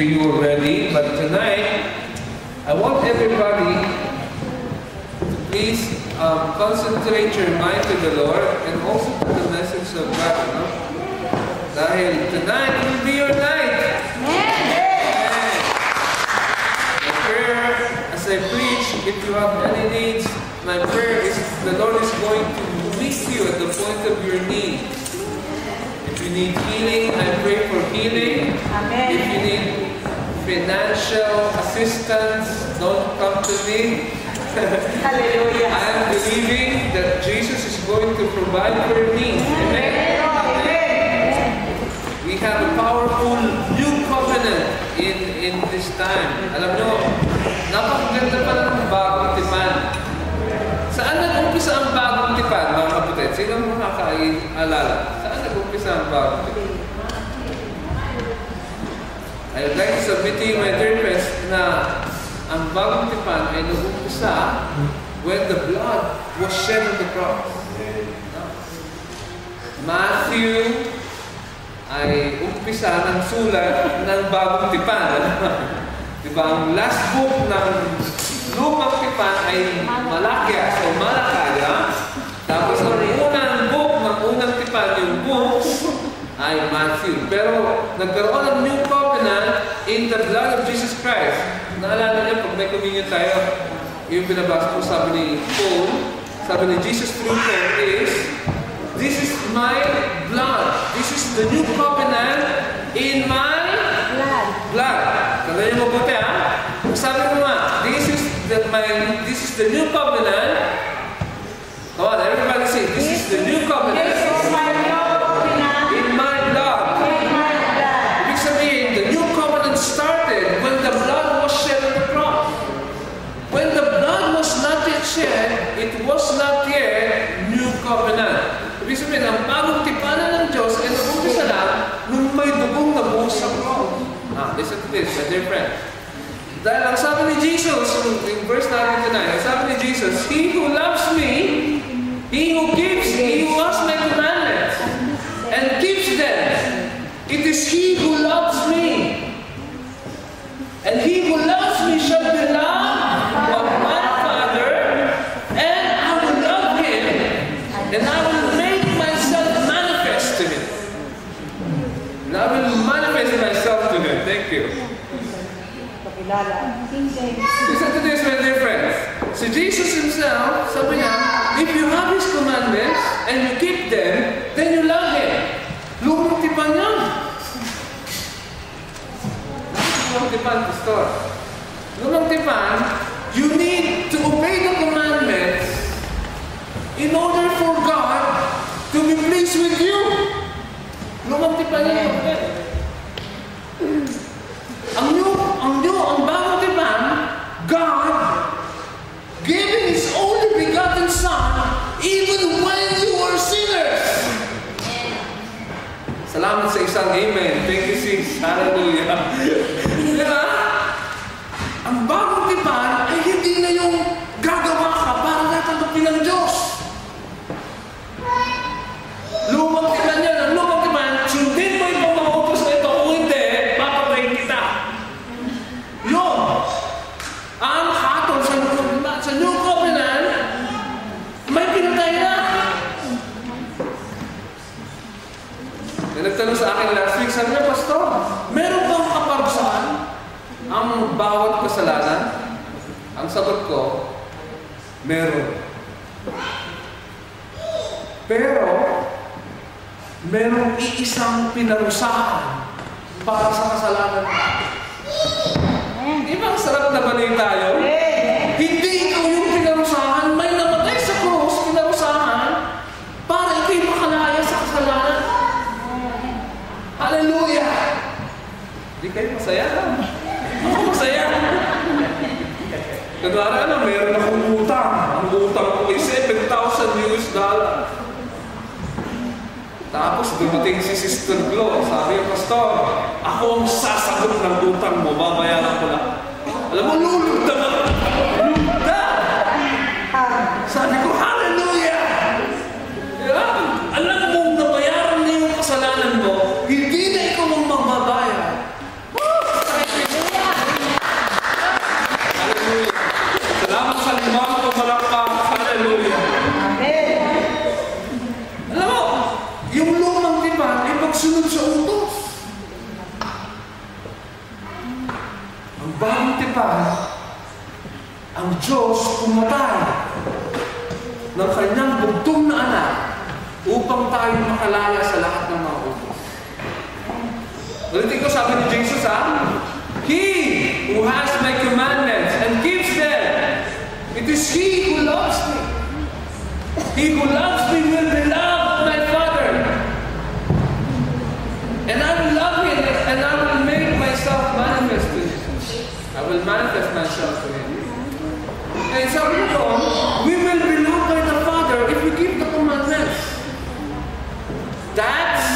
to you already, but tonight, I want everybody to please concentrate your mind to the Lord and also to the message of God. No? Dahil tonight will be your night. Amen. My prayer, as I preach, if you have any needs, my prayer is the Lord is going to meet you at the point of your need. If you need healing, I pray for healing. Amen. If you need financial assistance, don't come to me. Hallelujah. I am believing that Jesus is going to provide for your needs. Amen. Amen. We have a powerful new covenant in this time. Alam nyo, napakaganda pa ng bagong tipan. Saan nag-umpisa ang bagong tipan, mga kaputet? Sino makakaalala? Saan nag-umpisa ang bagong tipan? I would like to submit to you, my dear friends, na ang bagong tipan ay nag-umpisa when the blood was shed on the cross. Matthew ay umpisa ng sulat ng bagong tipan. Diba? Ang last book ng lumang tipan ay Malakias o Malakaya. Tapos ang unang book ng unang tipan, yung book, ay Matthew. Pero nagkaroon ng new covenant in the blood of Jesus Christ. Naalala niyo, pag may communion tayo, yung binabasa ko, sabi ni Paul, sabi ni Jesus through Paul is, this is my blood. This is the new covenant in my blood. Kaya niyo mabuti, ha? Sabi ko nga, this is the new covenant. Come on, everybody say, this is the new covenant. It was not yet new covenant. Ibig sabihin, ang bagong tipanan ng Diyos ay nag-umpisa lang nung may dugong nabuhos sa cross. Listen to this, my dear friend. Dahil ang sabi ni Jesus, in verse natin tonight, ang sabi ni Jesus, he who loves me, he who has my commandments, and keeps them, it is he who loves me. And he who loves me shall be loved of my and I will make myself manifest to him. And I will manifest myself to him. Thank you. Listen to this, my dear friends. So Jesus himself, sabi niya, if you have his commandments and you keep them, then you love him. Lumang tipan yan. Lumang tipan, pastor. Lumang tipan, you need to obey the commandments in order for God to be pleased with you. Lumang tipan niya yung ang bagong tipan, God giving His only begotten Son even when you were sinners. Salamat sa isang amen. Thank you, sis. Hallelujah. Diba? Ang bagong tipan ay hindi na yung gagawa ka para natanggapin ng Diyos. Lumang tipan yan. Ang lumang tipan, sundin mo yung mga utos na ito. Kung hindi, papatayin kita. Yun. Ang hatol sa new covenant, may pinatay na. Nagtanong sa akin last week, sabi niya, Pastor, meron bang kaparusahan ang bawat kasalanan? Ang sagot ko, meron. Pero, merong iisang pinarusahan para sa kasalanan. Di ba ang sarap na balay tayo? Hindi ikaw yung pinarusahan, may namatay sa krus, pinarusahan, para ikaw'y makalaya sa kasalanan. Hallelujah! Di kayo masaya? Ako masaya. Kadara na, meron akong utang. Ang utang ko ay $7,000. Tapos dumating si Sister Glo. Sabi yung pastor, ako ang sasagot ng utang mo, babayaran ko lang. Alam mo, lulugda na. Lulugda! Sabi ko, hallelujah! Alam mo, nabayaran na yung kasalanan mo, hindi na ikaw ang magbabayad. Diyos pumatay ng kanyang bugtong na anak upang tayo makalaya sa lahat ng mga utos. Ulitin ko, sabi ni Jesus, He who has my commandments and keeps them, it is He who loves me. He who loves me will be loved of my Father. And I will love Him, and I will make myself manifest to Him. I will manifest myself to Him. And sabi ko, we will be loved by the Father if we keep the commandments. That's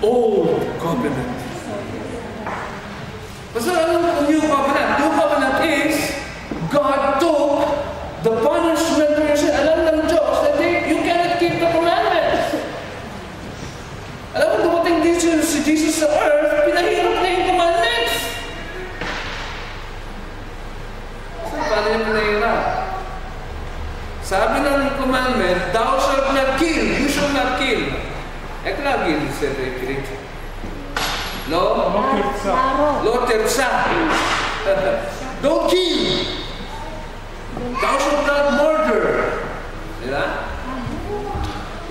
old covenant. Basta ang new covenant? New covenant is God took the punishment for your sin. Alam ng Diyos that you cannot keep the commandments. Alam mo, dumating dito si Jesus sa earth, pinahirap na yung commandments. So, paano yung pinahirap? Sabi ng commandment, thou shalt not kill, you shall not kill. Lagi din sa Revelation. Lo tersa. Don't kill. Thou shalt not murder. Diba?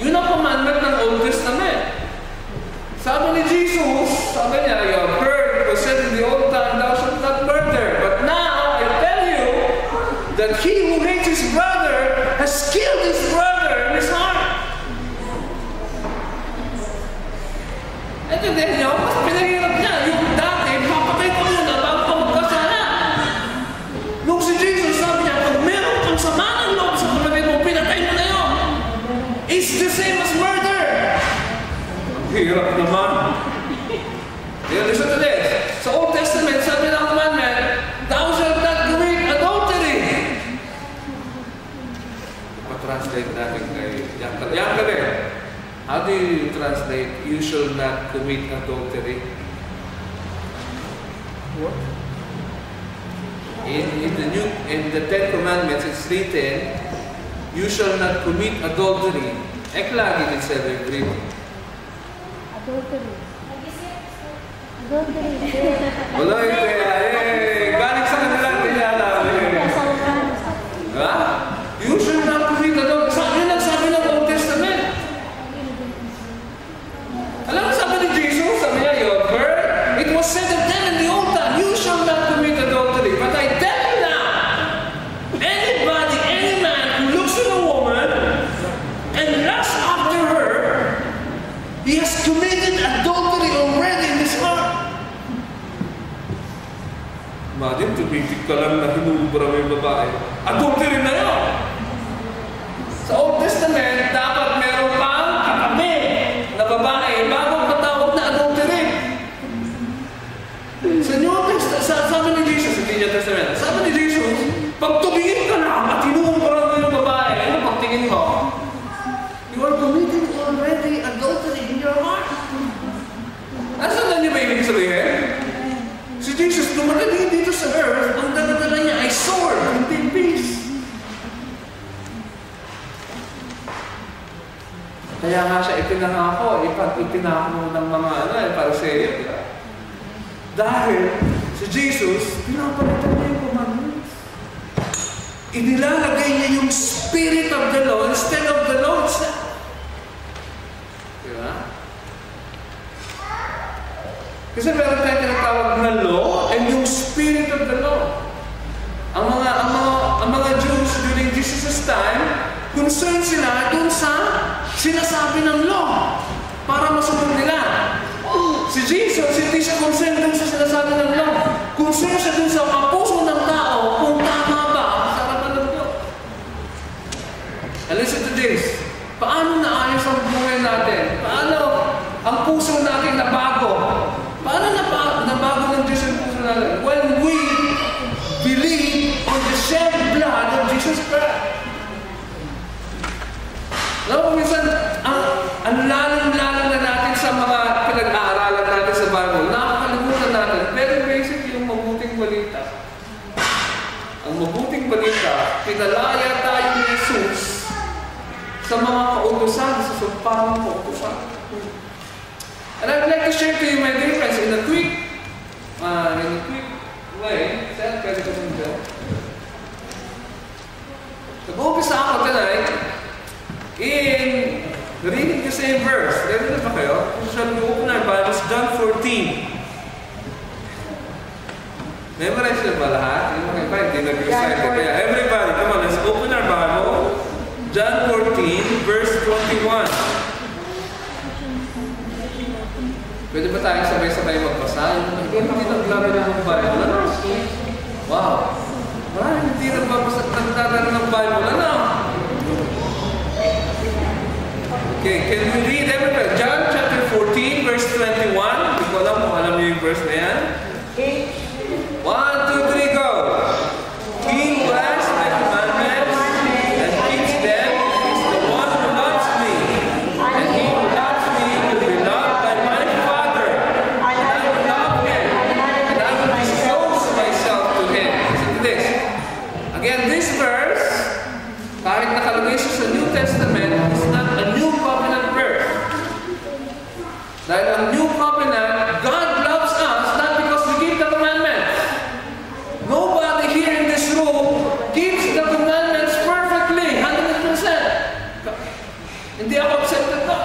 Yun ang commandment ng Old Testament. Sabi ni Jesus, sabi niya, you have heard, it was said in the old time, thou shalt not murder. But now, I tell you, that he who hates his brother has killed his brother in his heart. Ito din niyo, mas pinahirap niya. Yung dati, papatay ko muna bago ka magkasala. Nung si Jesus sabi niya, pag meron kang sama ng loob sa kapatid mo, pinatay mo na yun. It's the same as murder. Ang hirap naman. Listen to this. Sa Old Testament, sabi ng commandment, thou shalt not commit adultery. Pa-translate natin kay Yang Gabi. How do you translate, you shall not commit adultery? What? In the Ten Commandments, it's written, you shall not commit adultery. Lagi din sa Bible. Adultery. Wala galing sa kanila, hindi alam. You shall not commit adultery. Yun ang sabi ng Old Testament. Alam mo sabi ni Jesus, sabi niya, you have heard, it was said of them in the old time, you shall not commit adultery. But I tell you now, anybody, any man who looks at a woman and lusts after her, he has committed adultery already in his heart. Imagine, tumitig ka lang na hinubra mo yung babae. Adultery na yun! Sa Old Testament, dapat meron pang katabi na babae bago matawag na adultery. Sa New Testament, sabi ni Jesus, hindi niya Testament, sabi ni Jesus, pag tumingin ka lang at hinubra mo yung babae, ano pagtingin mo? You are committing already adultery in your heart. Asan na niya ba ibig sabihin? Si Jesus, dumating dito sa earth, ang dala-dala niya ay sword, hindi peace. Kaya nga siya ipinangako ng mga Pariseo. Dahil si Jesus, pinapalitan niya yung commandments. Inilalagay niya yung Spirit of the Law instead of the law itself. Diba? Kasi meron tayong tinatawag na law and yung Spirit of the Law. Ang mga Jews during Jesus' time, concerned sila dun sa sinasabi ng law para masunod nila. Si Jesus, hindi siya concerned dun sa sinasabi ng law. Concerned siya dun sa puso ng tao kung tama ba sa harapan ng Diyos. And listen to this. Paano naayos ang buhay natin? Paano ang puso natin nabago? Paano nabago ng Diyos ang puso natin? When we believe in the shed blood of Jesus Christ. Alam mo, minsan, ang lalang-lalang na natin sa mga pinag-aaralan natin sa Bible, nakakalimutan natin, very basic yung mabuting balita. Ang mabuting balita, pinalaya tayo ni Jesus sa mga kautusan, sa sumpahang kautusan. And I'd like to share to you my dear friends in a quick way. Saan pwede ko nito? same verse. Ready na ba kayo? Shall we open our Bibles? John 14. Memorize na ba lahat? Yung mga iba, hindi nag-recite. Kaya everybody, come on, let's open our Bible. John 14, verse 21. Pwede ba tayong sabay-sabay magbasa? Hindi naglaro na ng Bible. Ano? Wow. Hindi naglaro ng Bible. Ano? Okay, can we read everybody? John chapter 14, verse 21. Hindi ko alam kung alam niyo yung verse na yan. 1, 2, 3, go! He who has my commandments and keeps them is the one who loves me. And he who loves me will be loved by my Father. And I will love him. And I will disclose myself to him. Listen to this. Again, this verse, kahit nakalagay siya sa New Testament, is not a new covenant verse. Dahil ang new covenant, God loves us not because we keep the commandments. Nobody here in this room keeps the commandments perfectly, 100%. Hindi ako accepted na.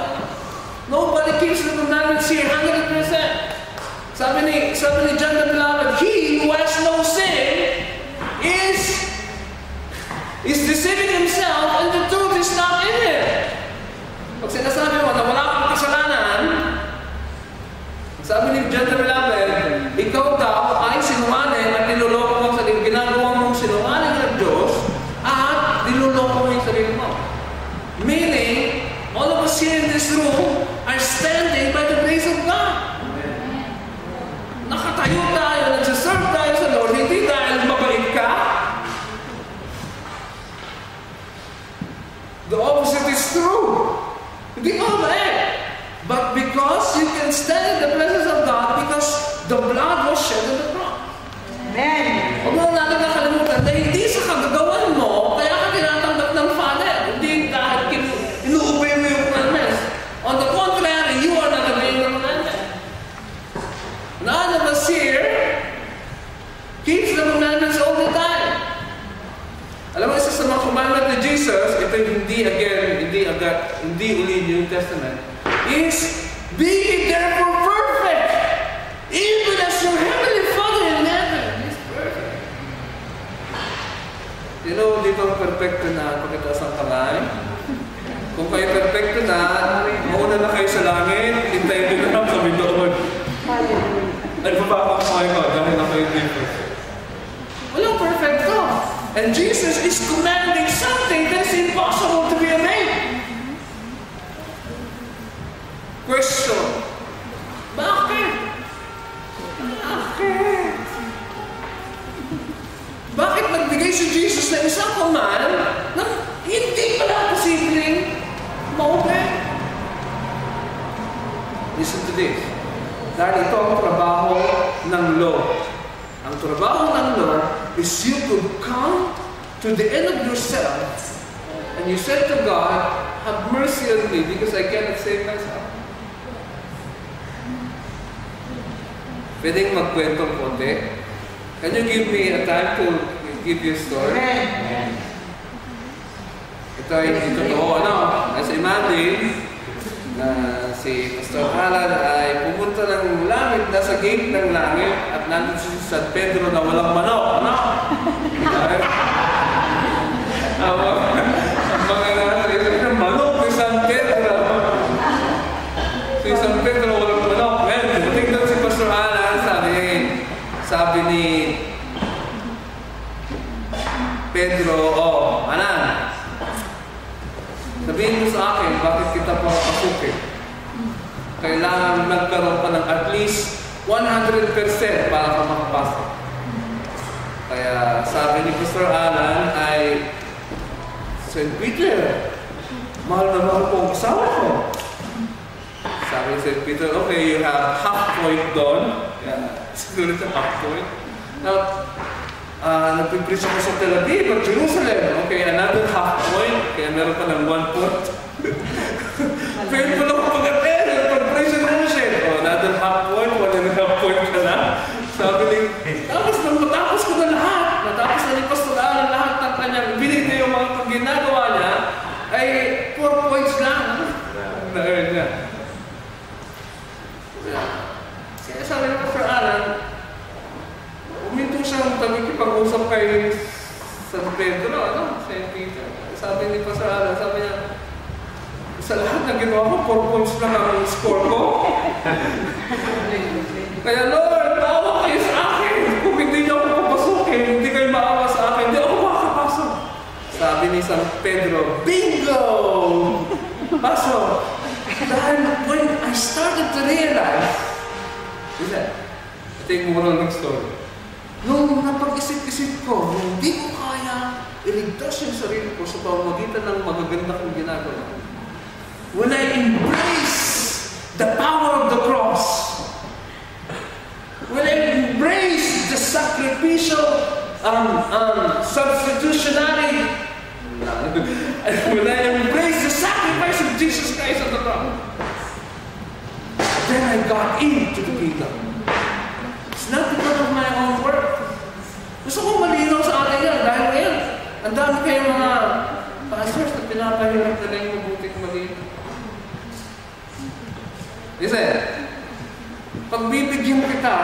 Nobody keeps the commandments here, 100%. Sabi ni John the Beloved, he who has no sin is deceiving himself and the truth is not in him. Pag sinasabi mo na wala kang kasalanan, sabi ni John the Beloved, ikaw daw ay sinungaling at niloloko mo ang sarili. Ginagawa mong sinungaling ng Diyos at niloloko mo yung sarili mo. Meaning, all of us here in this room are standing by the grace of God. Nakatayo tayo, nagsaserve tayo sa Lord, hindi dahil mabait ka. The opposite is true. Hindi ka mabait. But because you can stand in the presence of God because the blood was shed on the cross. Amen. Huwag mo natin nakalimutan na hindi sa kagagawan mo, kaya ka tinatanggap ng Father. Hindi dahil inuubay mo yung commandments. On the contrary, you are not obeying the commandments. None of us here keeps the commandments all the time. Alam mo, isa sa mga commandment ni Jesus, ito hindi uli New Testament, is be ye therefore perfect, even as your heavenly Father in heaven is perfect. You know, dito perfecto na pagkataas ang kamay. Kung kayo perfecto na, mauna na kayo sa langit, hintayin nyo na kami doon. Ay, bababa ko kayo dahil na kayo dito. Walang perfecto. And Jesus is commanding something that's impossible to be obeyed. Question. Bakit? Bakit nagbigay si Jesus ng isang command na hindi pala posibleng ma-obey? Listen to this. Dahil ito ang trabaho ng law. Ang trabaho ng law is you could come to the end of yourself and you said to God, have mercy on me because I cannot save myself. Pwedeng magkwentong konti? Can you give me a time to give you a story? Amen. Ito ay hindi totoo. Nasa Imagine, na si Pastor Alan ay pumunta ng langit, nasa gate ng langit, at nandun si San Pedro na walang manok. Ang mga nasa manok ni San Pedro. Si San Pedro walang manok. Well, tingnan si Pastor Alan, sabi ni Pedro, Alan, sabihin mo sa akin, bakit kita papasukin? Kailangan magkaroon pa ng at least 100% para ka makapasok. Kaya sabi ni Pastor Alan ay, St. Peter, mahal na mahal po ang asawa ko. Sabi ni St. Peter, okay, you have half point doon. Siguro ito half point. Now, nagpipreach ako sa Tel Aviv at Jerusalem. Okay, another half point. Kaya meron pa ng 1 point. Fail pa lang pag-attend. Pag-preach sa Jerusalem. Another half point. 1.5 point ka na. Sabi ni, matapos ko na lahat. Matapos na ni Pastor Alan lahat ng kanyang binigay yung mga ginagawa niya, ay 4 points lang. Na-earn niya. Pedro, St. Peter. Sabi ni Pastor Alan, sabi niya, sa lahat ng ginawa ko, 4 points lang ang score ko. Kaya Lord, maawa kayo sa akin. Kung hindi niyo ako papasukin, hindi kayo maawa sa akin, hindi ako makakapasok. Sabi ni San Pedro, bingo! Pasok! Dahil when I started to realize, ito yung moral ng story. Nung napag-isip-isip ko, hindi ko kaya iligtas yung sarili ko sa pamamagitan ng magaganda kong ginagawa. When I embrace the power of the cross, when I embrace the sacrificial, substitutionary, when I embrace the sacrifice of Jesus Christ on the cross, then I got into the kingdom. It's not because of my own work. Gusto kong malinaw sa atin yan, dahil ngayon, ang dami kayong mga pastors na pinapahirap na lang yung mabuting malinaw. Listen, pag bibigyan kita,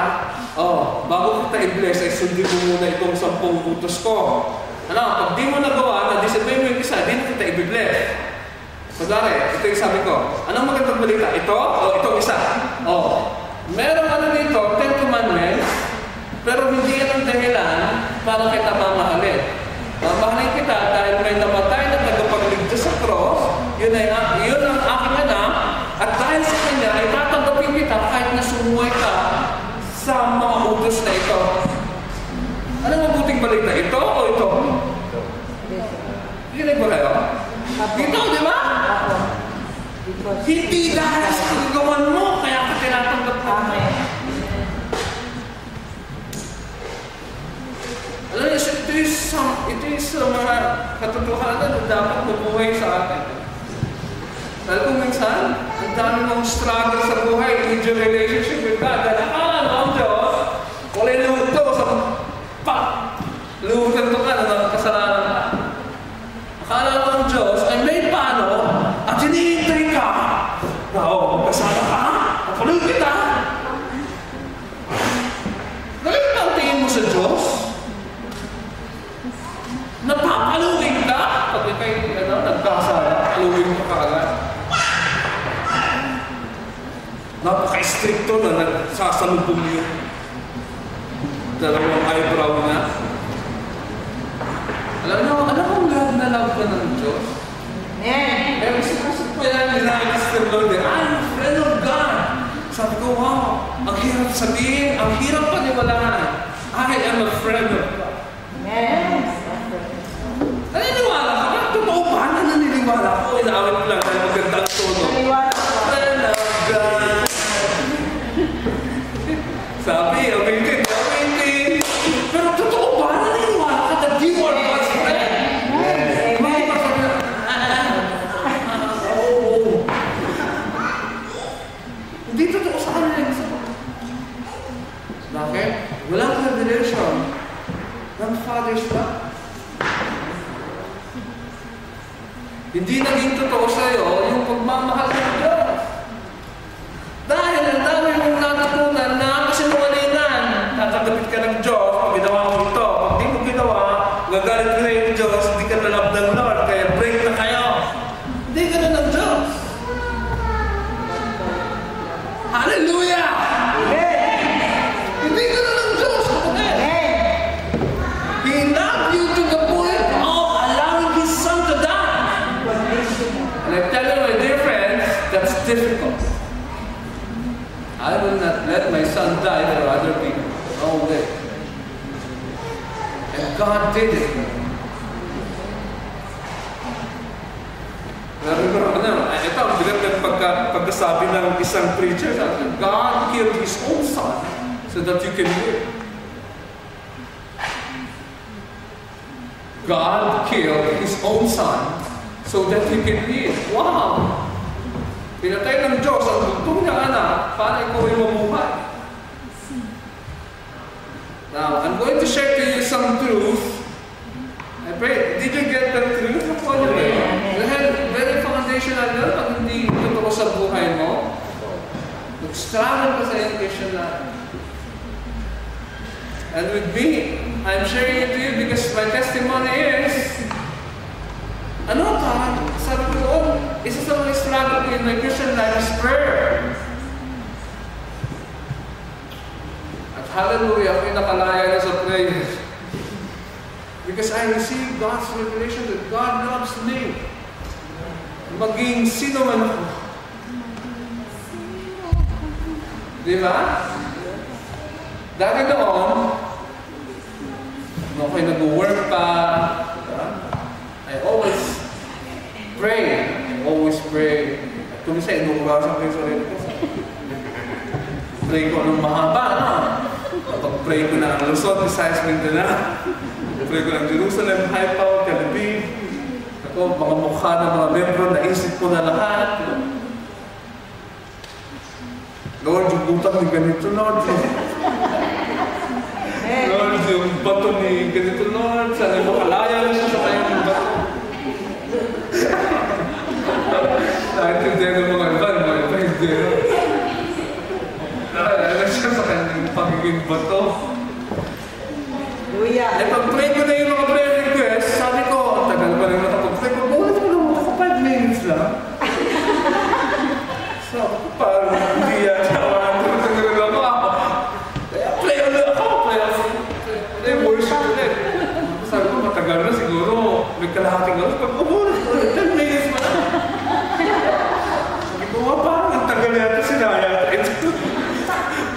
bago kita i-bless, ay sundin mo muna itong 10 utos ko. Pag di mo nagawa, na-discipline mo yung isa, di na kita i-bless. Pagkari, ito yung sabi ko, anong magandang balita? Ito o itong isa? Merong dito, 10 commandments, pero hindi yan ang dahilan para kita mamahalin. Mamahalin kita dahil may namatay na tagapagligtas sa cross, yun ang aking anak, at dahil sa kanya ay tatanggapin kita kahit na sumuhay ka sa mga utos na ito. Anong mabuting balita? Ito o ito? Hinig ba kayo? Ito, di ba? Hindi dahil sa kagagawan mo, kaya ka tinatanggap mo. Alam niyo, ito is mga katotohanan na dapat mabuhay sa atin. Dahil kung minsan, ang dami mong struggle sa buhay, in your relationship with God, dahil akala mo ang Diyos, wala yung luto sa luhutan to ka na kasalanan ka. Akala mo ang Diyos ay may paano at hinihintay ka na magkasala ka, napaloy kita. Ngayon na ang tingin mo sa Diyos? Napapaluin ka? Pag ikay nagkasala, paluin mo ka agad. Napaka-stricto na nagsasalubong yung dalawang eyebrow na. Alam mo, love na love ka ng Diyos. Kaya gusto pa yan, nilakis ng Lord, I'm a friend of God. Sabi ko, wow, ang hirap sabihin, ang hirap paniwalaan. I am a friend of God. Naniniwala ka ba? Totoo ba na naniniwala ko? Inaawit mo lang dahil magandang tono. Friend of God. Sabi, amazing. Pero totoo ba na naniniwala ka that you are God's friend? Hindi totoo sa kanila yung isa. Bakit? Walang revelation ng Father's love. Hindi naging totoo sa'yo yung pagmamahal ng Diyos. Dahil ang dami mong natutunan na kasinungalingan. Tatagapit ka ng Diyos pag ginawa mo ito. Pag di mo ginawa, gagalit ka na yung Diyos, hindi ka nalab ng Lord, kaya break na kayo. Hindi ka na ng Diyos. Hallelujah! Hindi ka na ng Diyos. He loved you to the point of allowing His Son to die. And I tell you, my dear friends, that's difficult. I will not let my son die for other people. No way. And God did it. Ito ang bigat ng pagkasabi ng isang preacher. God killed His own Son so that you can live. God killed His own Son so that you can live. Wow! Pinatay ng Diyos ang bugtong niyang anak para ikaw ay mamuhay. Now, I'm going to share to you some truth. I pray, did you get the truth? Very foundational yun pag hindi totoo sa buhay mo. Nag-struggle ka sa education na. And with me, I'm sharing it to you because my testimony is, ano pa? Sabi ko doon, isa sa mga struggle ko in my Christian life is prayer. At hallelujah, ako'y nakalaya na sa prayer. Because I received God's revelation that God loves me. Maging sino man ako. Di ba? Dati doon, nung ako'y nag-work pa, I always pray. At kung isa, inuugasan ko yung sarili ko. Pray ko ng mahaba, no? Kapag-pray ko na ang Luzon, Visayas, Mindanao. Pray ko ng Jerusalem, Haifa, Tel Aviv. Ako, mga mukha ng mga membro, naisip ko na lahat. Lord, yung butak ni ganito, Lord. Lord, yung bato ni ganito, Lord. Sana makalaya na siya sa kanyang bato. Naintindihan ng mga iba, hindi. Nakalaya na siya sa kanyang pagiging bato. Eh, pag-pray ko na yung mga prayer request, sabi ko, tagal pa rin nakapag-pray ko, ulit ko lang, ako 5 minutes lang. So, parang hindi yan siya, tagal lang ako. Kaya pray ulit ako. Worship ulit. Sabi ko, matagal na siguro, may kalahating oras, pag-ulit ko, 10 minutes pa lang. Sabi ko, parang ang tagal yata sinaya ito.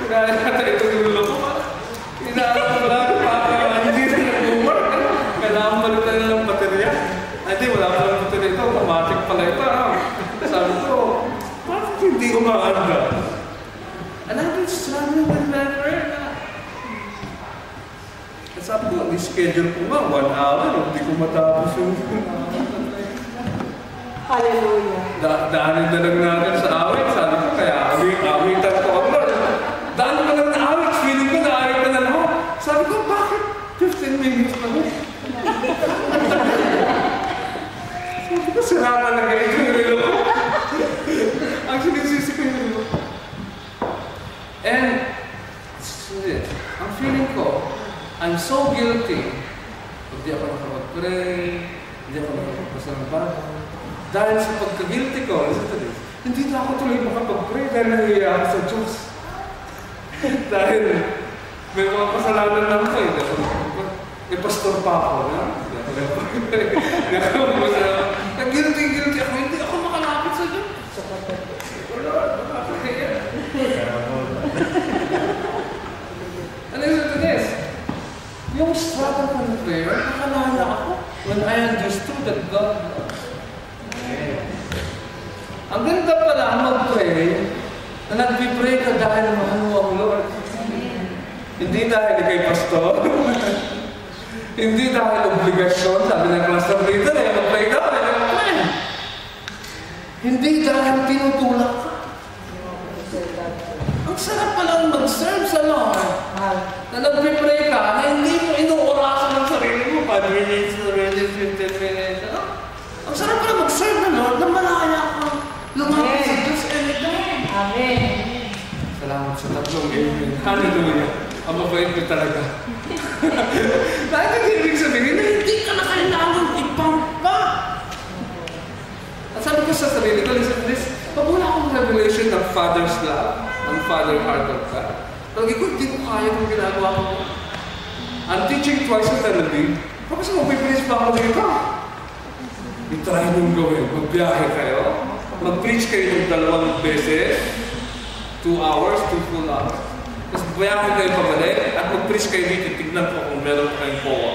Sinaya yata ito yung ulo ko. Inaalam ko lang, kailangan palitan na ng baterya. Hindi, wala pa lang baterya ito. Automatic pala ito. Sabi ko, bakit hindi umaanda? And I've been struggling with that prayer na. At sabi ko, schedule ko nga, 1 hour. Hindi ko matapos yung Hallelujah. Daanin na lang natin sa awit. Sabi ko, kaya awitan ko ako. Daanin na lang na awit. Feeling ko na awit na lang. Sabi ko, bakit 15 minutes na lang? Sabi ko, sira na lang ito yung relo ko. Ang sinisisi ko yung relo. And, ang feeling ko, I'm so guilty. Hindi ako nakapag-pray, hindi ako nakapagpasa ng bago. Dahil sa pagka-guilty ko, listen to this, hindi na ako tuloy makapag-pray dahil nahihiya ako sa Diyos. Dahil may mga kasalanan lang ko eh. May pastor pa ako, na? Nag-guilty ako, hindi ako makalapit sa Diyos. Wala, nakakaya. And listen to this. Yung struggle ng prayer, nakalala ako when I understood that God loves. Ang ganda pala mag-pray na nag-pray ka dahil mahal mo ang Lord. Hindi dahil kay pastor. Hindi dahil obligasyon, sabi ng cluster leader, mag-pray ka, mag-pray. Hindi dahil tinutulak ka. Ang sarap palang mag-serve sa Lord. Na nag-pray ka, na hindi mo inuurasan ng sarili mo, 5 minutes, 15 minutes. Ang sarap palang mag-serve na Lord, na malaya ka. Lumapit sa Diyos anytime. Amen. Salamat sa tatlong amen. Hallelujah. Ang mabait mo talaga. Dahil hindi ibig sabihin na hindi ka na kailangan ipampa. At sabi ko sa sarili ko, listen to this, pag wala akong revelation ng Father's love, ng Father heart of God, palagi ko, hindi ko kaya itong ginagawa ko. I'm teaching twice a Tel Aviv. Tapos mag-preach pa ako dito. I-try niyong gawin. Magbiyahe kayo. Mag-preach kayo ng 2 beses. 2 hours, 2 full hours. Tapos biyahe kayo pabalik at mag-preach kayo dito. Tignan po kung meron kayong powa.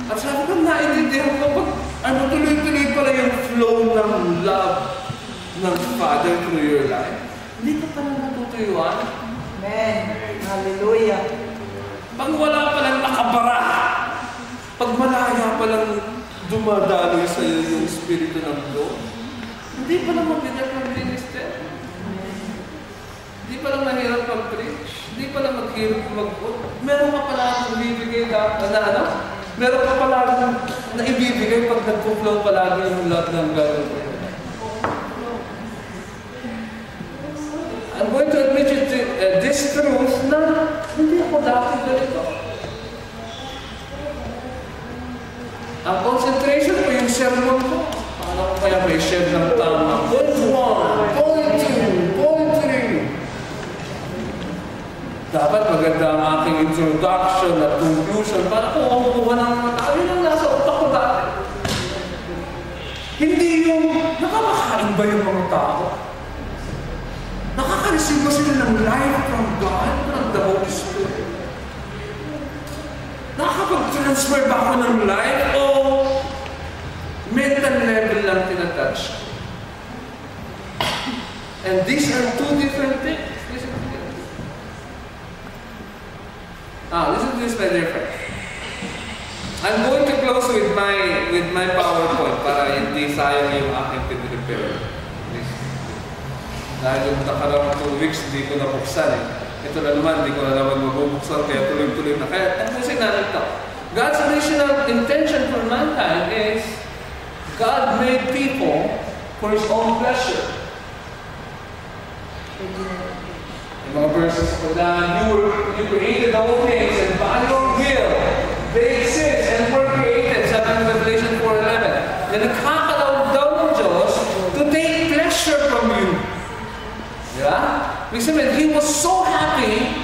At sabi ko, naintindihan ko pag tuloy-tuloy pala yung flow ng love ng Father through your life. Hindi ka pala natutuyuan. Amen. Hallelujah. Pag wala palang nakabara, pag malaya palang dumadaloy sa iyo yung Espiritu ng Diyos, hindi pala mabigat ng minister. Hindi pala mahirap mag-preach. Hindi pala maghirap mag-put. Meron ka pala nagbibigay na meron ka pala na ibibigay pag nagpo-flow palagi yung love ng God. I'm going to admit you to, this truth na, hindi ako dati ganito. Ang concentration ko yung sermon ko. Paano ko kaya may share ng tama? Point 1, point 2, point 3. Dapat maganda ang aking introduction at conclusion para kung makukuha ng mga tao. Yun ang nasa utak ko dati. Hindi yung nakakakain ba yung mga tao? Nakaka-receive ba sila ng life from God, from the Holy Spirit? Nakakapag-transfer ba ako ng life o mental level lang tinatouch? And these are two different things. Listen to this, my dear friend. I'm going to close with my PowerPoint para hindi sayang yung aking pinrepare. Dahil yung nakarang 2 weeks, hindi ko nabuksan eh. Ito na naman, hindi ko na naman mabubuksan, kaya tuloy-tuloy na. Kaya tapusin natin ito. God's original intention for mankind is God made people for His own pleasure. Yung mga verses ko na, you created all things and by your will, they exist and were created, sabi ng Revelation 4:11. Na nakakalaw daw ng Diyos to take pleasure from you. Yeah? Because He was so happy.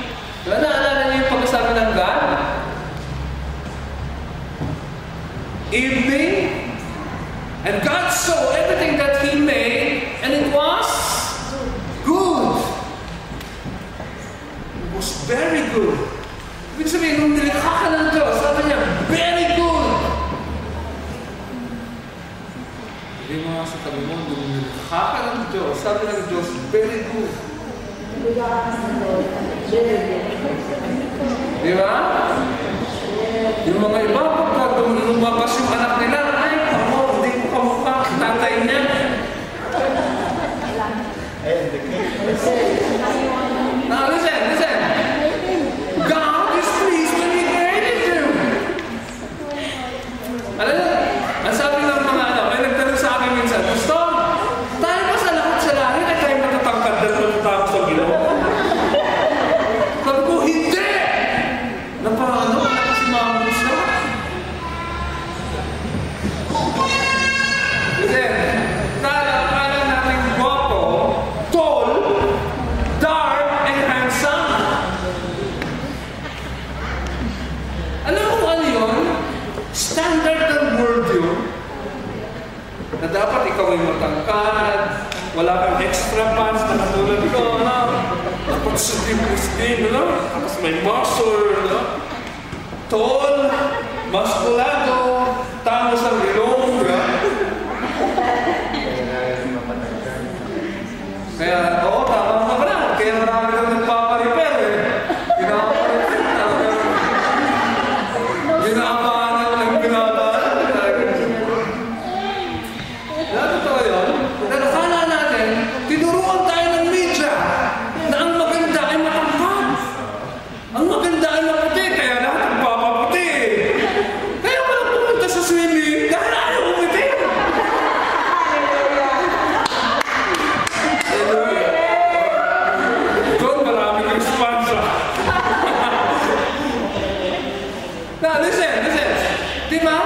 Diba naalala niyo yung pagkasabi ng God? Evening, and God saw everything that He made, and it was good. It was very good. Ibig sabihin, nung nilikha ka ng Diyos, sabi niya, very good. Hindi mo nga sa tabi mo, nung nilikha ka ng Diyos, sabi ng Diyos, very good. Di ba? Yung mga iba, pagka lumabas yung anak nila, ay, hindi ko kamukha, tatay niya. Now, listen. God is pleased when He created you. Alam mo, ang sabi ng mga anak, may nagtanong sa akin minsan, gusto, tayo ba sa lahat sa langit ay tayo matatangkad na tao sa ginawa? Sabi ko, hindi! Napaano, kasi mamon siya. Listen, akala natin guwapo, tall, dark, and handsome. Alam mo ano yun? Standard ng world yun. Na dapat ikaw ay matangkad, wala kang extra pants na katulad ko, no? Dapat slim, no? Tapos may muscle, no? Tall, muskulado, tamos ang ilong, no? Kaya, oo, tama ka na. Kaya marami kang nagpaparepair eh. Ginaapahan ng ginadaan. Totoo yun. Nakakala natin, tinuruan tayo ng media na ang maganda ay matangkad. Ang maganda ay maputi, kaya lahat ang papaputi. Kaya walang pumunta sa swimming dahil ayaw umiti. Doon marami kang sponsor. Now, listen. Diba?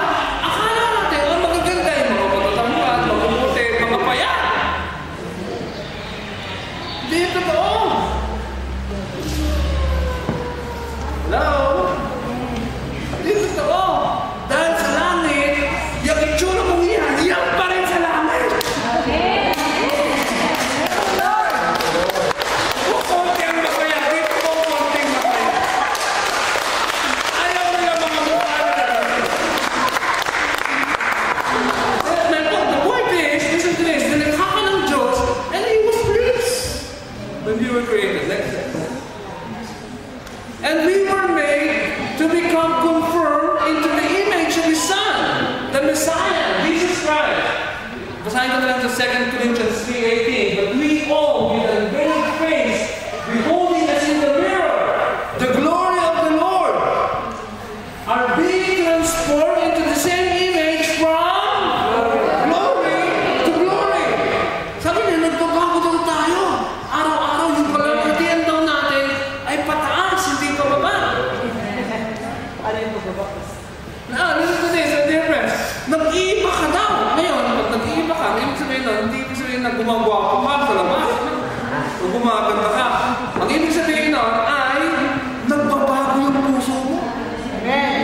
Akala natin, ang magaganda yung mga matatangkad, mapuputi, mga payat. Hindi ito totoo. Hello? Hindi ito totoo. Dahil sa langit, yung itsura mong yan pa rin sa langit. Konti ang mapayat, dito po konting mapayat. Ayaw nila mga mukha na natin. Ano yung pagbabakos? Listen to this, dear friends. Nag-iiba ka daw. Ngayon, pag nag-iiba ka, ibig sabihin nun, hindi ibig sabihin na gumagwapo ka sa labas. O gumaganda ka. Ang ibig sabihin nun ay nagbabago yung puso mo. Amen.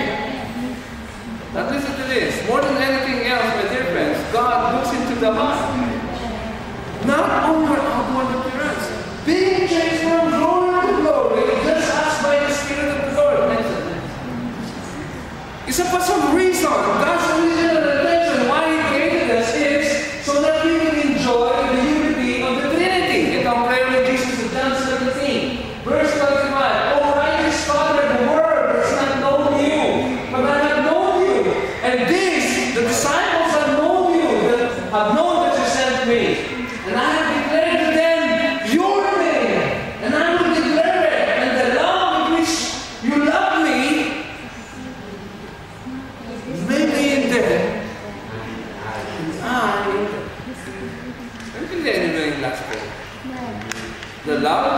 Now listen to this. More than anything else, my dear friends, God looks into the heart. Not only outward appearance. Being changed from glory to glory, just as by the Spirit of the Lord. It's for some reason. God's original intention why He created us is so that we can enjoy the unity of the Trinity. Ito ang prayer of Jesus in John 17, verse 25. Oh, righteous Father, the world has not known you, but I have known you. And this, the disciples have known you, have known that you sent me. And I have declared to them your name, and I will declare it, and the love with which you love me may be in them. Let me tell you the last prayer. The love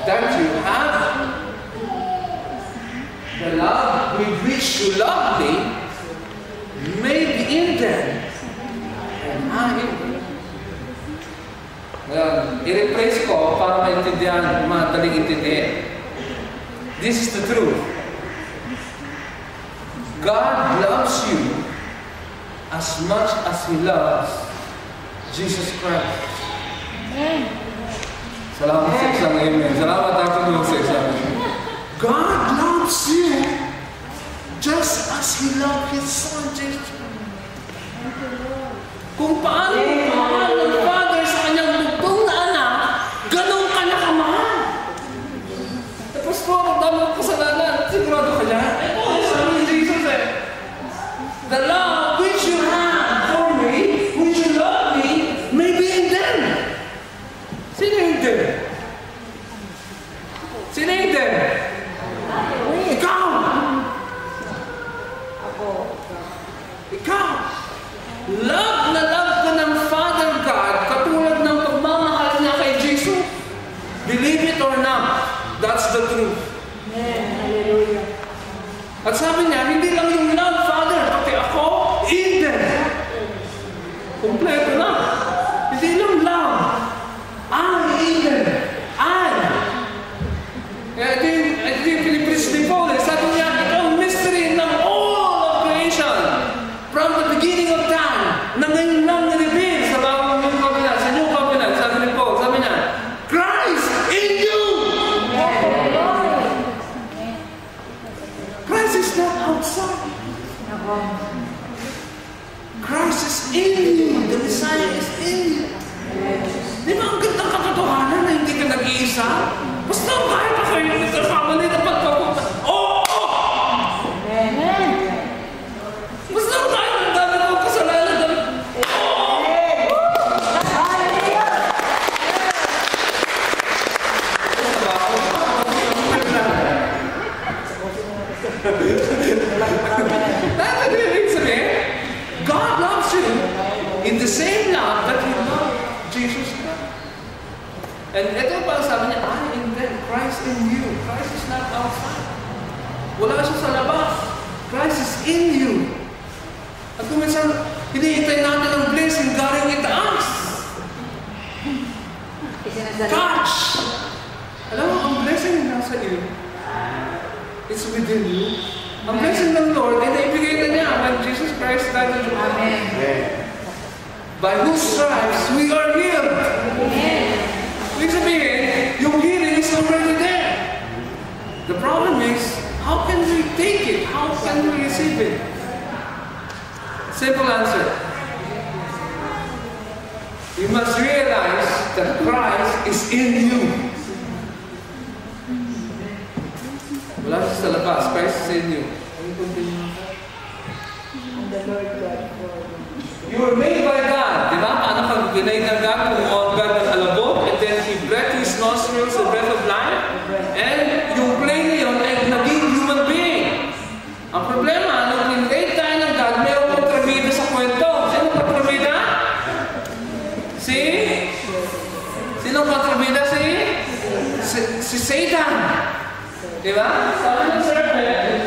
that you have, the love with which you love me, may be in them, and I in them. I-replace ko para maintindihan, madaling intindihan. This is the truth. God loves you as much as He loves Jesus Christ. Salamat sa isang amen. Salamat ako sa isang amen. God loves you just as He loved His Son, Jesus Christ. Kung paano mahal ng Father sa kanyang bugtong na anak, ganun ka niya kamahal. Tapos po, ang dami ng kasalanan, sigurado ka niya, sabi ni Jesus the love which you have for me, which you love me, may be in them. Sino in them? Sino in them? Ikaw! Ikaw! Love na love ka ng Father God, katulad ng pagmamahal niya kay Jesus. Believe it or not, that's the truth. Amen. Hallelujah. At sabi niya, hindi lang yung love, Father, pati ako, in them. Kompleto na. Hindi lang love. I in them. I. Ito yung Philippines ni Paul. Sabi niya, ito ang mystery ng all of creation. From the beginning of time, na ngayon lang na-reveal sa bagong new covenant, sa new covenant, sabi ni Paul, sabi niya, Christ in you! Christ is not outside. Christ is in you. The Messiah is in you. Di ba ang gandang katotohanan na hindi ka nag-iisa? Basta kahit ako yung nagkakamali na pagpapunta. Oo! Amen. Basta tayo ng dami ng kasalanan. That's what it means to me. God loves you in the same love that He loved Jesus Christ. And ito pa sabi niya, I in them, Christ in you. Christ is not outside. Wala siya sa labas. Christ is in you. At kung minsan, hinihintay natin ang blessing galing itaas. Catch! Alam mo, ang blessing na nasa iyo, it's within you. Ang blessing ng Lord ay naibigay na niya when Jesus Christ died on the cross. By whose stripes we are healed. Ibig sabihin, yung healing is already there. The problem is, how can we take it? How can we receive it? Simple answer. You must realize that Christ is in you. Wala siya sa labas. Christ is in you. And the Lord God for you. You were made by God. Di ba? Paano kang binay ng God kung God ng alabok and then He breathed His nostrils the breath of life and yung plane na yun ay naging human being. Ang problema, nung in-rate tayo ng God, mayroong kontrabida sa kwento. Sino kontrabida? Sino kontrabida? Si Satan. Di ba? Sabi ng serpent,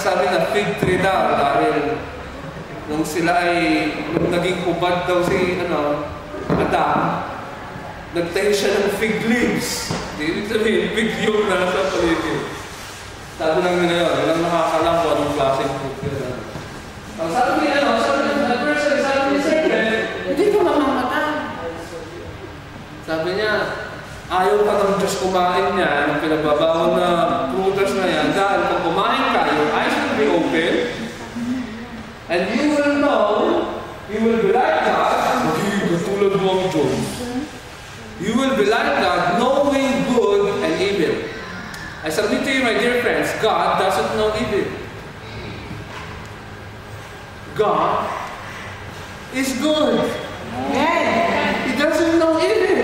nagsasabi na fig tree daw dahil nung naging hubad daw si Adam, nagtayo siya ng fig leaves. Ibig sabihin, fig yung nasa paligid. Sabi lang nila yun, walang nakakalam kung anong klaseng fruit yun. Ang sabi niya, sabi ni Serpent, hindi ka mamamatay. Sabi niya, ayaw pa ng Diyos kumain niya, ng pinagbabawal na prutas na yan, dahil kung kumain ka, your eyes will be open, and you will know, you will be like God, katulad mo ang Diyos. You will be like God, knowing good and evil. I submit to you, my dear friends, God doesn't know evil. God is good. He doesn't know evil.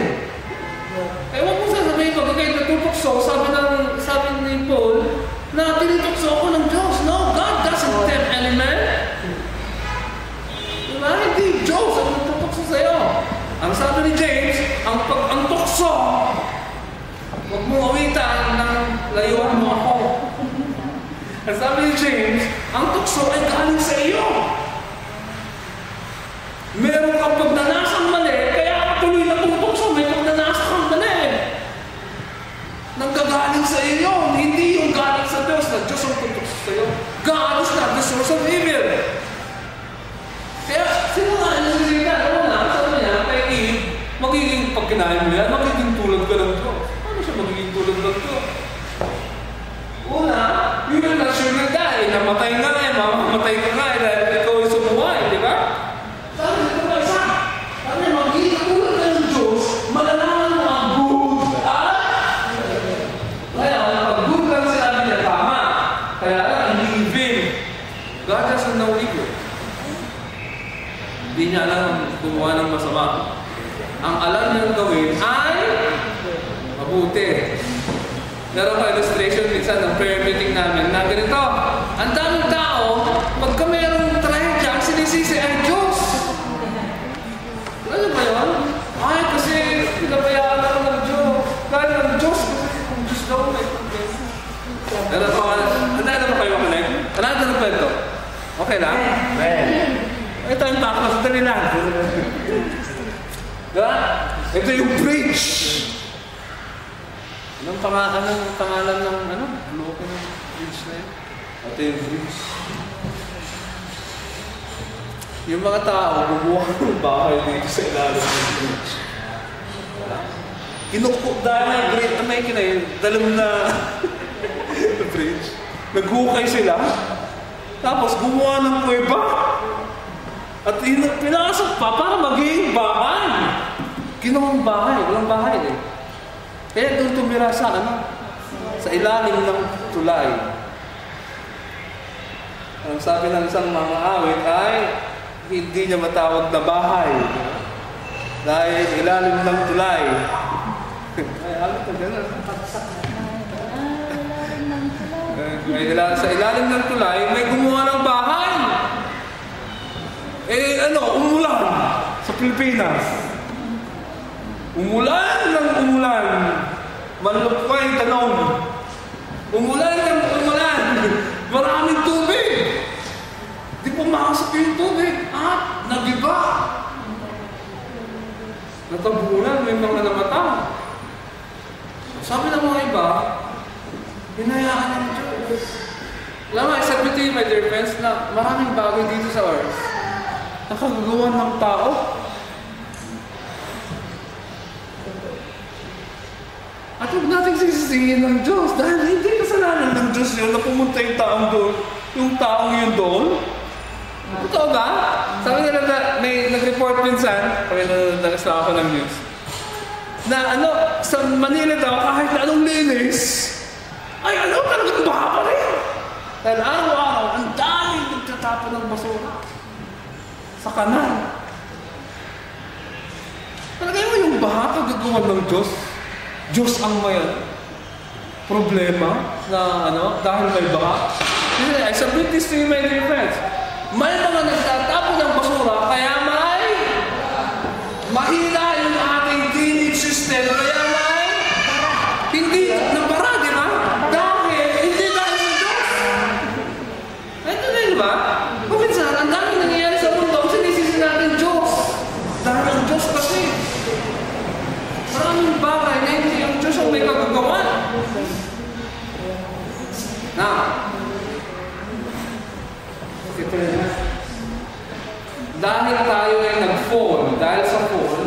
Eh, huwag mo sasabihin pag kayo natutokso, sabi ni Paul, na tinutokso ako ng Diyos. No, God doesn't tempt any man. Diba? Hindi Diyos ang natutokso sa'yo. Ang sabi ni James, ang tukso, huwag mo awitan ng layuan mo ako. Ang sabi ni James, ang tukso ay galing sa iyo. Meron kang pagnanasang mali, kaya tuloy na tutukso, may pagnanasa kang mali. Nanggagaling sa iyo, hindi yung galing sa Diyos, na Diyos ang tutukso sa iyo. God is not the source of evil. Kaya, sino nga nagsisita? Sabi niya, kay Eve, magiging pag kinain mo yan, magiging tulad ka ng Diyos. Ano siya magiging tulad ng Diyos? Una, you will not surely die. Namatay nga eh, mamamatay ka nga eh, dahil ikaw ay sumuhay, di ba? Sabi ito pa isa. Sabi niya, magiging tulad ka ng Diyos, malalaman mo ang good at kaya, ang good lang sinabi niya, tama. Kaya lang, hindi evil. God doesn't know evil. Hindi niya alam gumawa ng masama. Ang alam niyang gawin ay mabuti. Meron ka illustration minsan ng prayer meeting namin na ganito. Ang daming tao, pagka mayroong trahedya, ang sinisisi ay Diyos. Ano ba yun? Ay, kasi pinabayaan ako ng Diyos. Dahil ng Diyos, kasi kung Diyos daw may problema. Ano ba kayo makinig? Ano ba ito? Okay lang? Ito yung takos. Dali lang. Diba? Ito yung bridge. Anong pangalan ng loko ng bridge na yun? Ito yung bridge. Yung mga tao, bubuha ng bahay dito sa ilalim ng bridge. Dahil na great American na yun, dalam na bridge. Naghukay sila. Tapos gumawa ng kuweba. At pinasok pa para maging bahay. Ginawang bahay. Walang bahay eh. Kaya doon tumira sa sa ilalim ng tulay. Ang sabi ng isang mga awit ay hindi niya matawag na bahay. Dahil ilalim ng tulay. Ay, alam ko gano'n. Sa ilalim ng tulay, may gumawa ng bahay. Umulan sa Pilipinas. Umulan ng umulan. Manlupay tanong. Umulan ng umulan. Maraming tubig. Di pumasok yung tubig. At nagiba. Natabunan, may mga namatay. Sabi ng mga iba, hinayaan ng Diyos. Alam mo, I submit to you, my dear friends, na maraming bagay dito sa earth. Nakagagawa ng tao. At huwag natin sisisihin ng Diyos dahil hindi kasalanan ng Diyos yun na pumunta yung taong doon, yung taong yun doon. Totoo ba? Sabi nila na may nag-report minsan, kami nag-asla ako ng news, na sa Manila daw, kahit na anong linis, ay talagang baha pa rin. Dahil araw-araw, ang daming nagtatapon ng basura sa kanal. Talagay mo yung baha, kagagawa ng Diyos. Diyos ang may problema na dahil may baha. I submit this to you, my dear friends. May mga nagtatapon ng basura, kaya may mahina yung ating drainage system, kaya may hindi nabara, di ba? Dahil, hindi dahil sa Diyos. Now, ito na. Dahil tayo ay nag-fall, dahil sa fall,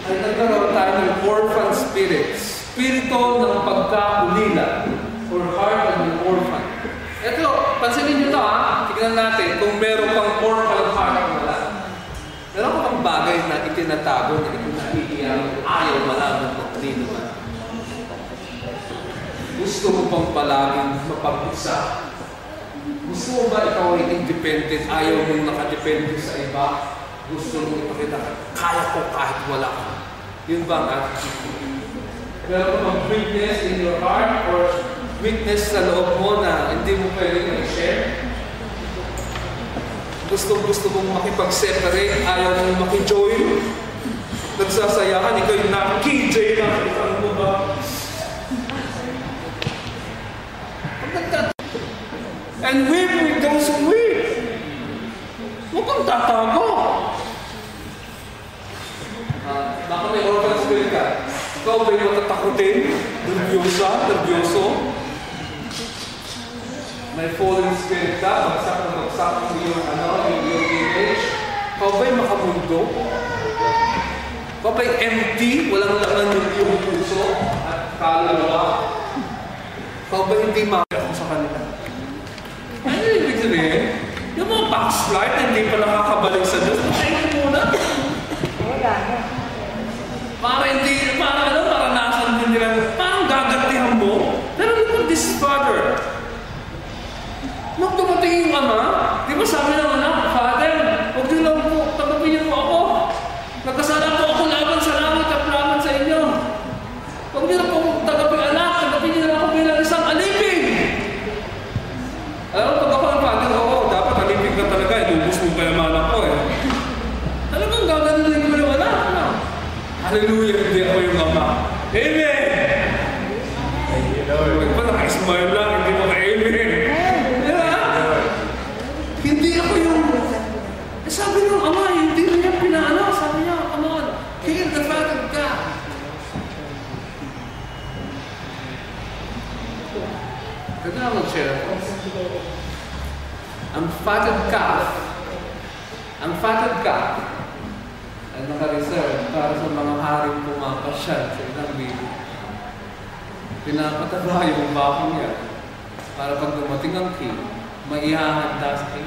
ay nagkaroon tayo ng orphan spirit. Spirito ng pagkaulila or heart of an orphan. Ito, pansinin nyo ito tignan natin kung meron pang orphan heart o wala. Meron pang bagay na itinatago na itinahihiyang ayaw malaman ng kanino man. Gusto mo pang palaging mapag-isa? Gusto mo ba ikaw ay independent, ayaw mong nakadepende sa iba? Gusto mong ipakita, kaya ko kahit wala ka. Yun ba ang attitude? Pero kung weakness in your heart or weakness sa loob mo na hindi mo pwedeng i-share, gusto mong makipag-separate, ayaw mong maki-join, nagsasayakan, ikaw yung naki-KJ na, ikaw mo ba? And weep with those who weep. Huwag kang tatago. Baka may orphan spirit ka. Ikaw ba'y matatakutin? Nervyoso? May fallen spirit ka? Bagsak ng yung image? Ikaw ba'y makamundo? Ikaw ba'y empty? Walang laman yung puso at kaluluwa? Ikaw ba'y hindi makakita sa kanila? Ano yung ibig sabihin? Yung mga backslide na hindi pa nakakabalik sa Diyos, patayin muna. Wala na. Para nasan din nila, parang gagantihan mo. Pero look at this father. Nung dumating yung ama, di ba sabi ng anak, Father, huwag niyo lang po, tanggapin niyo po ako. Nagkasala po ako laban sa langit at laban sa inyo. Huwag niyo lang po tanggapin anak, tanggapin niyo lang ako bilang isang alipin. Alam mo, pag ako ang father, dapat alipin ka talaga, inubos mo pa naman ako Talagang gaganunin ko yung anak. Hallelujah, hindi ako yung ama. Amen! Huwag pa naka-smile lang, hindi mo ka-amen. Hindi ako yung... sabi ng ama, hindi rin niya pinaano. Sabi niya, come on, kill the fatted calf. Ganda na mag-share ako. Ang fatted calf ay naka-reserve para sa mga haring pumapasyal sa ilang bibo. Pinapataba yung bakong yan para pag dumating ang king, maihahanda sa king.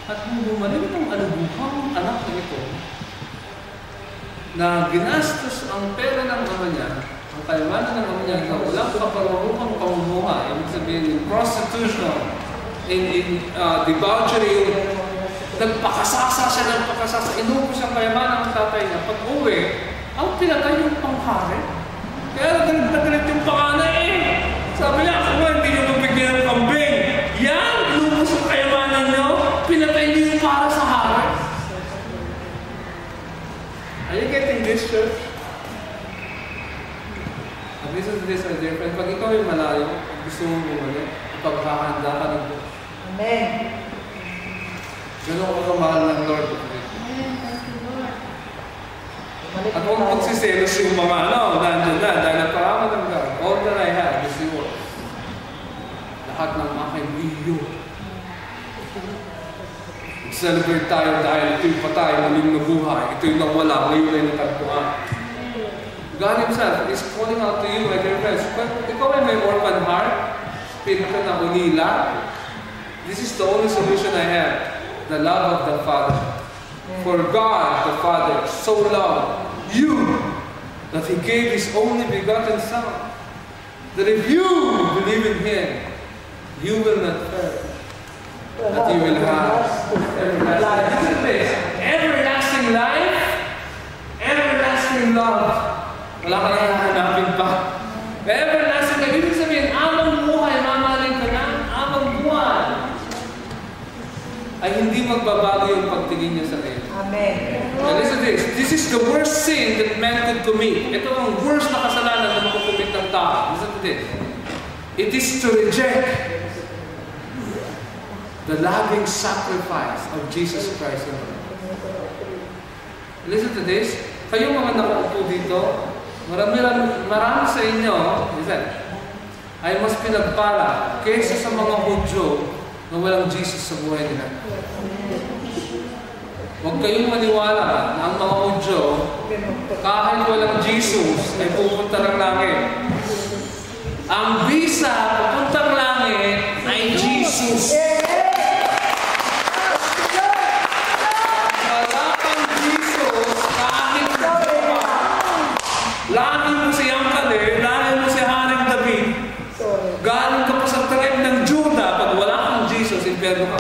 At nung bumalik itong alubuhang anak na ito, na ginastos ang pera ng ama niya, ang kayamanan ng ama niya, na walang kaparuhang pamumuha, ibig sabihin, prostitution, in debauchery, nagpakasasa siya, inubos ang kayamanan ng tatay niya. Pag uwi, ang pinatay yung panghari. Kaya nagalit yung panganay Sabi niya, ako nga, hindi niyo mabigyan ng kambing. Yan, inubos ang kayamanan niyo, pinatay niyo yung para sa hari. Are you getting this, church? At least this, my dear friend, pag ikaw yung malayo, gusto mo bumalik, pagkakahanda ka ng Diyos. Amen. Ganun ko kamahal ng Lord. At huwag magsiselos yung mga nandyan na, dahil naparaman ng God. All that I have is yours. Lahat ng aking iyo. Celebrate tayo dahil ito'y patay, muling nabuhay. Ito'y nawala, ngayon ay natagpuan. God Himself is calling out to you, my dear friends. Ikaw ay may orphan heart, spirit ka na unila. This is the only solution I have. The love of the Father. For God, the Father, so loved you that He gave His only begotten Son. That if you believe in Him, you will not perish. That you will have everlasting life, everlasting love. Wala ka nang hanapin pa. Everlasting life. Ibig sabihin, amang buhay, mamahalin ka na, amang buhay. Ay hindi magbabago yung pagtingin niya sa iyo. Amen. Now listen to this. This is the worst sin that man could commit. Ito ang worst na kasalanan na makukumit ng tao. Listen to this. It is to reject the loving sacrifice of Jesus Christ. Listen to this. Kayo mga nakaupo dito, marami sa inyo, ay mas pinagpala kaysa sa mga Hudyo na walang Jesus sa buhay nila. Huwag kayong maniwala na ang mga Hudyo, kahit walang Jesus, ay pupunta ng langit. Ang visa pupuntang langit ay Jesus. Wala kang Jesus kahit langit mo si Yangkale, langit mo si Haring David. Galing ka pa sa tribe ng Judah, pag wala kang Jesus, impyerno ka.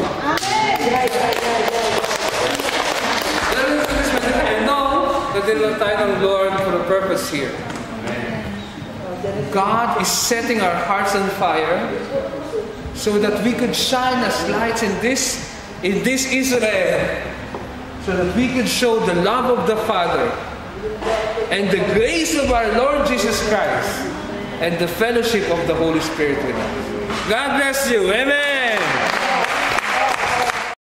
I know that there are tayo ng Lord for a purpose here. God is setting our hearts on fire so that we could shine as lights in this Israel, so that we could show the love of the Father and the grace of our Lord Jesus Christ and the fellowship of the Holy Spirit with us. God bless you. Amen.